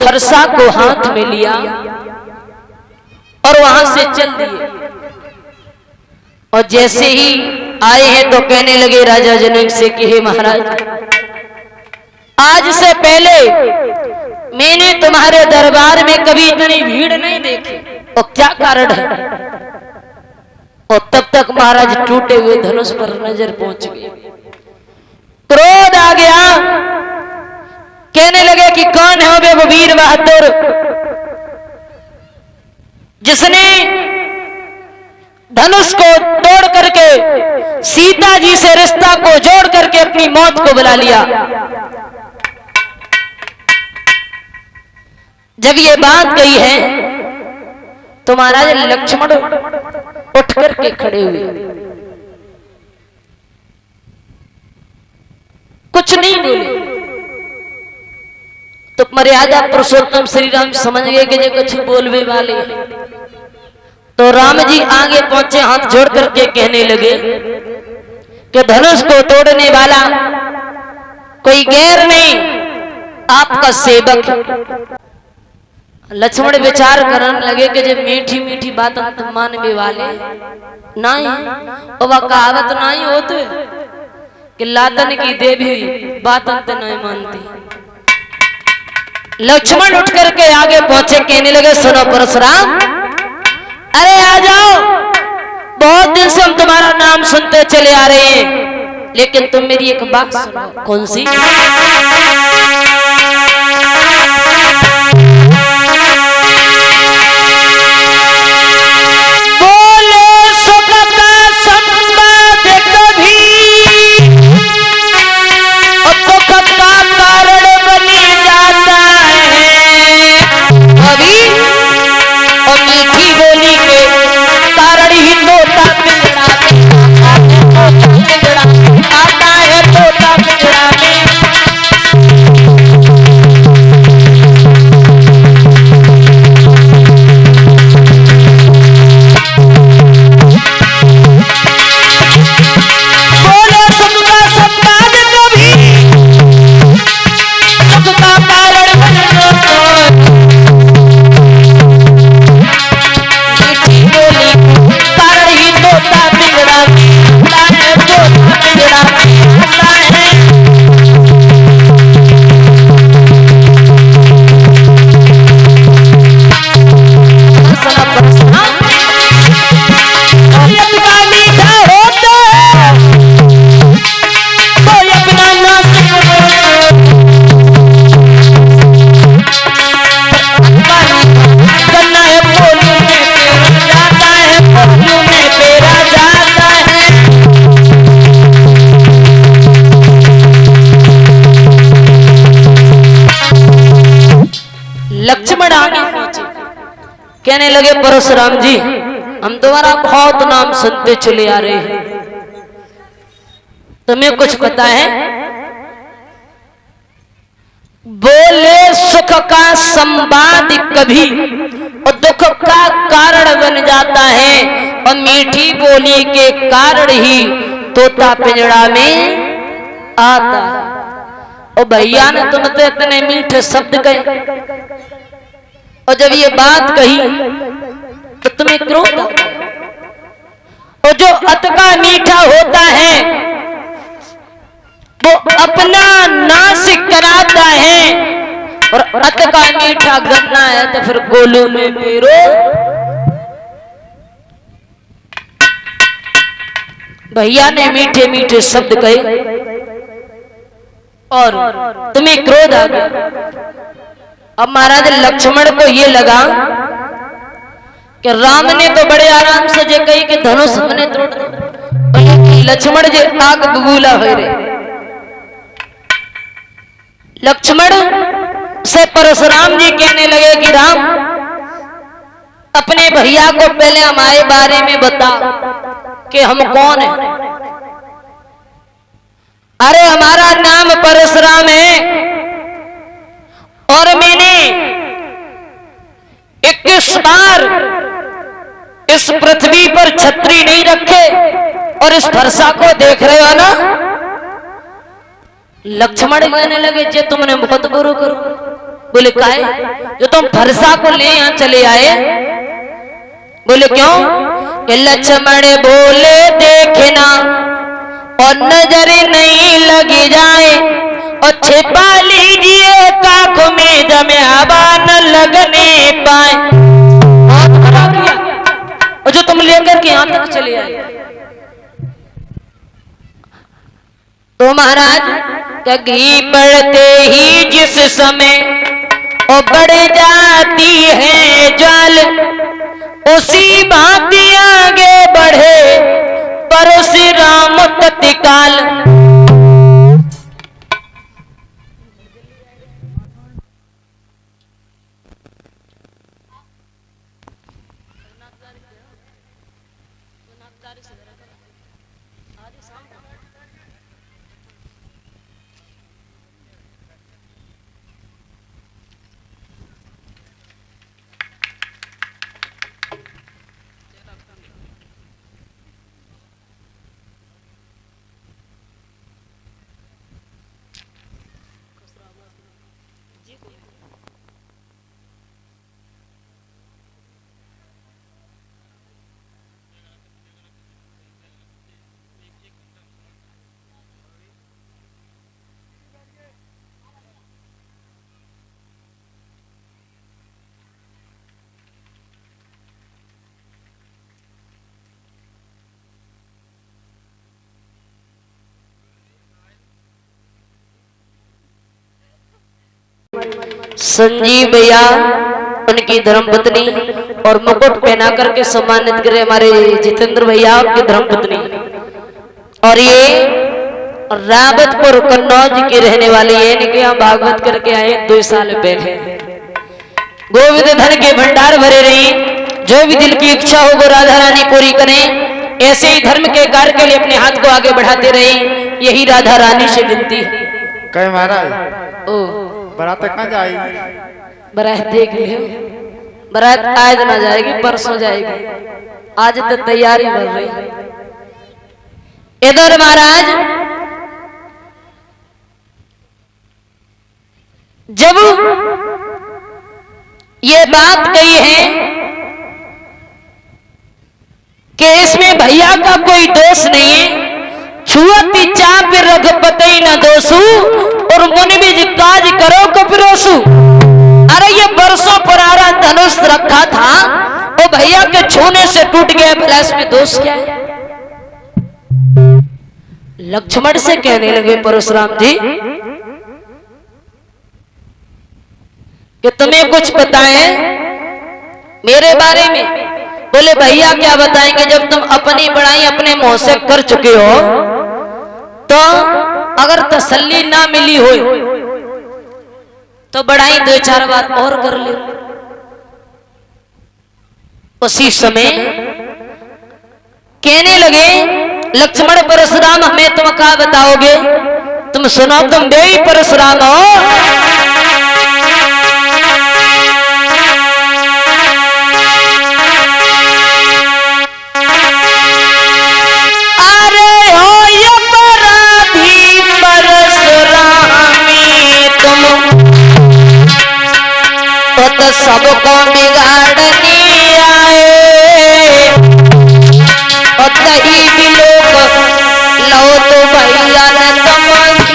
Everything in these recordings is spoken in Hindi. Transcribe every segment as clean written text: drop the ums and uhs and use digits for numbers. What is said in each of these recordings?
फरसा को हाथ में लिया और वहां से चल दिए। और जैसे ही आए हैं तो कहने लगे राजा जनक से कि हे महाराज, आज से पहले मैंने तुम्हारे दरबार में कभी इतनी भीड़ नहीं देखी, और क्या कारण है। और तब तक महाराज टूटे हुए धनुष पर नजर पहुंच गई। क्रोध आ गया, कहने लगे कि कौन है वो वीर बहादुर जिसने धनुष को तोड़ करके सीता जी से रिश्ता को जोड़ करके अपनी मौत को बुला लिया। जब ये बात कही है तो महाराज लक्ष्मण उठ करके खड़े हुए, कुछ नहीं बोले। तो मर्यादा पुरुषोत्तम श्री राम समझ गए कि ये कुछ बोलने वाले हैं। तो राम जी आगे पहुंचे, हाथ जोड़ करके कहने लगे कि धनुष को तोड़ने वाला कोई गैर नहीं, आपका सेवक। लक्ष्मण विचार करने लगे कि जब मीठी मीठी बात मानने वाले नहीं, और वह कहावत नहीं होती कि लातन की देवी बात अंत नहीं मानती। लक्ष्मण उठ करके आगे पहुंचे, कहने लगे सुनो परशुराम, अरे आ जाओ, बहुत दिन से हम तुम्हारा नाम सुनते चले आ रहे हैं, लेकिन तुम मेरी एक बात सुनो। कौन सी? लक्ष्मण आगे पहुंचे, कहने लगे परशुराम जी, हम तुम्हारा बहुत नाम सुनते चले आ रहे हैं, तुम्हें कुछ पता है? बोले सुख का संवाद कभी और दुख का कारण बन जाता है, और मीठी बोली के कारण ही तोता पिंजड़ा में आता है। और भैया ने तुम तो इतने मीठे शब्द कहे, और जब ये बात कही तो तुम्हें क्रोध आ गया। और जो अतका मीठा होता है वो अपना नाश कराता है, और अतका मीठा गन्ना है तो फिर गोलू में पेरो। भैया ने मीठे मीठे शब्द कहे और तुम्हें क्रोध आ गया। अब महाराज लक्ष्मण को ये लगा कि राम ने तो बड़े आराम से जे कही कि धनुष हमने तोड़ दो, लक्ष्मण जे आग बबूला हो रहे। लक्ष्मण से परशुराम जी कहने लगे कि राम, अपने भैया को पहले हमारे बारे में बता कि हम कौन है। अरे हमारा नाम परशुराम है, और मैंने 21 बार इस पृथ्वी पर छतरी नहीं रखे, और इस फरसा को देख रहे हो ना। लक्ष्मण कहने लगे जे तुमने बहुत बुरो करो, बोले काहे? जो तुम फरसा को ले यहाँ चले आए। बोले क्यों? कि लक्ष्मण बोले देखना और नजर नहीं लगी जाए और छिपा लीजिए काख में जमे हवा न लगने पाए। बहुत बुरा किया और जो तुम लेकर के यहां तक चले आए। तो महाराज घी पड़ते ही जिस समय और बढ़ जाती है ज्वाल, उसी भांति आगे बढ़े परशुराम तत्काल। संजीव भैया उनकी धर्मपत्नी और मुकुट पहना करके सम्मानित करे हमारे जितेंद्र भैया उनकी धर्मपत्नी। और ये रावतपुर कन्नौज के रहने वाले ये यहाँ भागवत करके आए 2 साल पहले। गोविंद धन के भंडार भरे रही, जो भी दिल की इच्छा हो वो राधा रानी पूरी करें। ऐसे ही धर्म के कार्य के लिए अपने हाथ को आगे बढ़ाते रहे, यही राधा रानी से विनती है। कहे महाराज ओ बारात कहाँ जाएगी? बारात देख लियो, बारात आज ना जाएगी परसों जाएगी, आज तो तैयारी कर रही। इधर महाराज जब ये बात कही है कि इसमें भैया का कोई दोष नहीं है, छुअती चाप रघुपति न दोषु और मुनि भी काज करो कपिरोसु। अरे ये बरसों पुराना धनुष रखा था, वो भैया के छूने से टूट गया, भला इसमें दोष क्या है? लक्ष्मण से कहने लगे परशुराम जी कि तुम्हें कुछ पता है मेरे बारे में? बोले भैया क्या बताएंगे, जब तुम अपनी बड़ाई अपने मुंह से कर चुके हो तो अगर तसल्ली ना मिली हो तो बड़ाई 2-4 बार और कर ले। उसी समय कहने लगे लक्ष्मण परशुराम हमें तुम क्या बताओगे? तुम सुनो, तुम वे ही परशुराम हो सबको बिगाड़ने आए और कहीं भी लोग लो तो भैया न तुम्हारी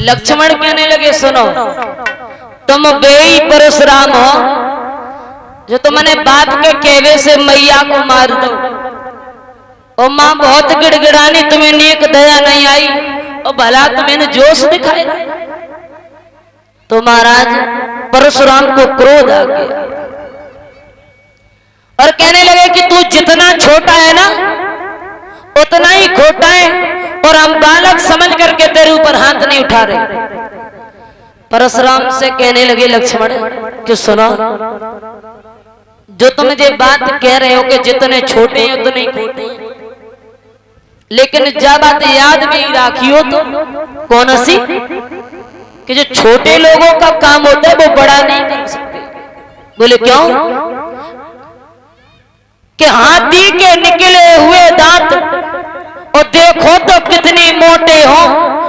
लक्ष्मण कहने लगे सुनो, तुम बेई परशुराम हो जो तुमने बाप के कहवे से मैया को मार दो। और मां बहुत गिड़गिड़ानी, तुम्हें नेक दया नहीं आई और भला तुम्हें जोश दिखाए। तो महाराज परशुराम को क्रोध आ गया और कहने लगे कि तू जितना छोटा है ना उतना ही खोटा है, और हम बालक समझ करके तेरे ऊपर हाथ नहीं उठा रहे। परशुराम से कहने लगे लक्ष्मण कि सुनो, जो तुम मुझे बात कह रहे हो कि जितने छोटे हैं उतने ही खोटे हैं, लेकिन जब बात याद में ही राखियो तो कौन सी कि जो छोटे लोगों का काम होता है वो बड़ा नहीं कर सकते। बोले क्यों? कि हाथी के निकले हुए दांत और देखो तो कितने मोटे हो,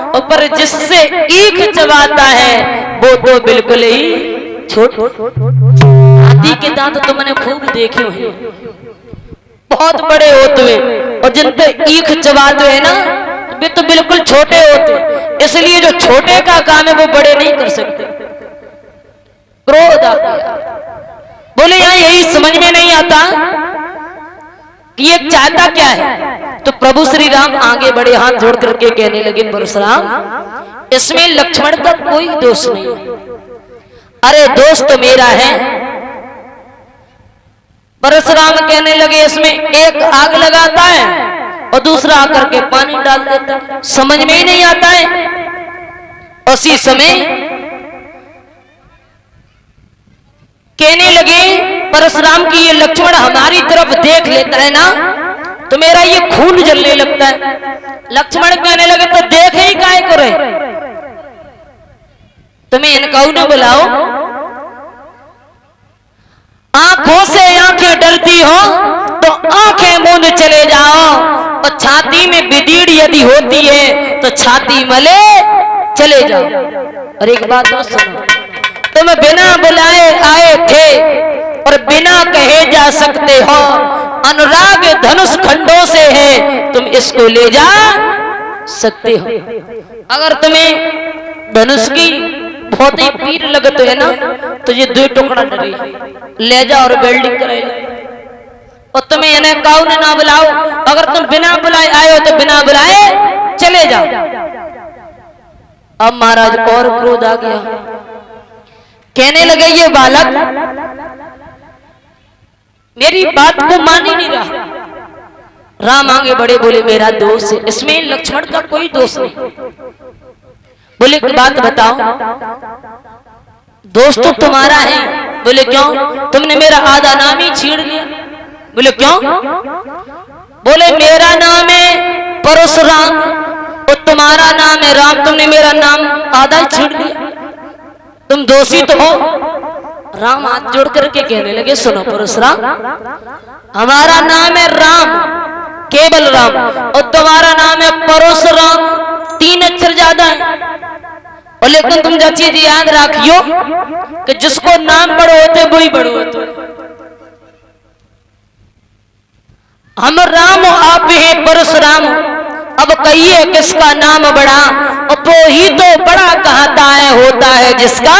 और पर जिससे ईख चबाता है वो तो बिल्कुल ही छोटे। हाथी के दांत तो मैंने खूब देखे हुए, बहुत बड़े होते हैं, और जिन पे ईख चबाते हैं ना वे तो बिल्कुल छोटे होते। इसलिए जो छोटे का काम है वो बड़े नहीं कर सकते। क्रोध आ गया। बोले यहाँ यही समझ में नहीं आता कि ये चाहता क्या है। तो प्रभु श्री राम आगे बढ़े, हाथ जोड़ करके कहने लगे परशुराम, इसमें लक्ष्मण का कोई दोष नहीं है। अरे दोष तो मेरा है। परशुराम कहने लगे इसमें एक आग लगाता है और दूसरा आकर के पानी डाल देता है, समझ में ही नहीं आता है। उसी समय कहने लगे परशुराम की ये लक्ष्मण हमारी तरफ देख लेता है ना तो मेरा ये खून जलने लगता है। लक्ष्मण कहने लगे तो देख ही काहे को रहे, तुम्हें इनका न बुलाओ। आंखों से आंखें डरती हो तो आंखें मूंद चले जाओ, और छाती में बिदीड़ यदि होती है तो छाती मले चले जाओ। और एक बात और सुनो, तुम बिना बुलाए आए थे और बिना कहे जा सकते हो। अनुराग धनुष खंडों से है, तुम इसको ले जा सकते हो। अगर तुम्हें धनुष की बहुत ही पीर लगते है ना तो ये 2 टुकड़ा डरे ले जाओ और वेल्डिंग कराए। और तुम्हें इन्हें कौन ना बुलाओ, अगर तुम बिना बुलाए आए हो तो बिना बुलाए चले जाओ। अब महाराज और क्रोध आ गया। कहने लगे ये बालक मेरी बात को मान ही नहीं रहा। राम आगे बढ़े, बोले मेरा दोष है, इसमें लक्ष्मण का कोई दोष नहीं। बोले एक बात बताओ, दोष तो तुम्हारा है। बोले क्यों? तुमने मेरा आधा नाम ही छीड़ लिया। बोले क्यों? बोले मेरा नाम है परशुराम और तुम्हारा नाम है राम, तुमने मेरा नाम आधा ही छीड़ लिया, तुम दोषी तो हो। राम हाथ जोड़ करके कहने लगे सुनो परशुराम, हमारा नाम है राम, केवल राम, और तुम्हारा नाम है परशुराम, 3 अक्षर ज्यादा है। और लेकिन तुम जो चीज याद रखियो कि जिसको नाम बड़े होते वही बड़े होते। हम राम आप ही परशुराम, अब कहिए किसका नाम बड़ा, और वो ही तो बड़ा कहता है होता है जिसका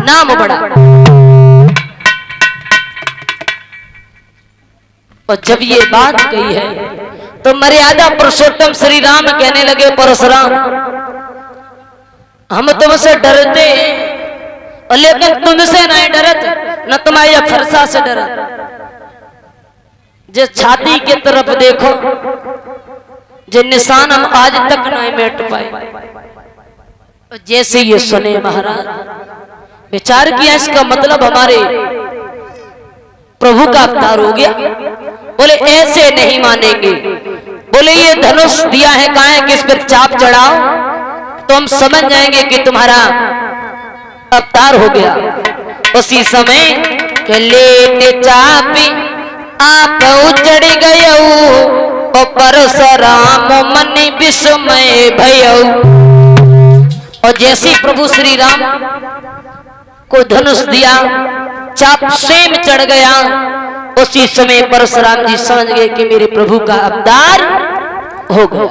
नाम बड़ा। और जब ये बात कही है तो मर्यादा पुरुषोत्तम श्री राम कहने लगे परशुराम, हम तुमसे डरते हैं और लेकिन तुमसे नहीं डरत, न तुम्हारी फरसा से डरत। जिस छाती की तरफ देखो जो निशान हम आज तक नहीं मिट पाए। जैसे ये सुने महाराज विचार किया, इसका मतलब हमारे प्रभु का अवतार हो गया। बोले ऐसे नहीं मानेंगे। बोले ये धनुष दिया है कहाँ है कि इस पर चाप चढ़ाओ तो हम समझ जाएंगे कि तुम्हारा अवतार हो गया। उसी समय के लेते चापी आप उजड़ गयऊ, परशुराम मन विस्मय भयऊ। और जैसे प्रभु श्री राम को धनुष दिया, चाप स्वयं चढ़ गया, उसी समय परशुराम जी समझ गए कि मेरे प्रभु का अवतार हो गया।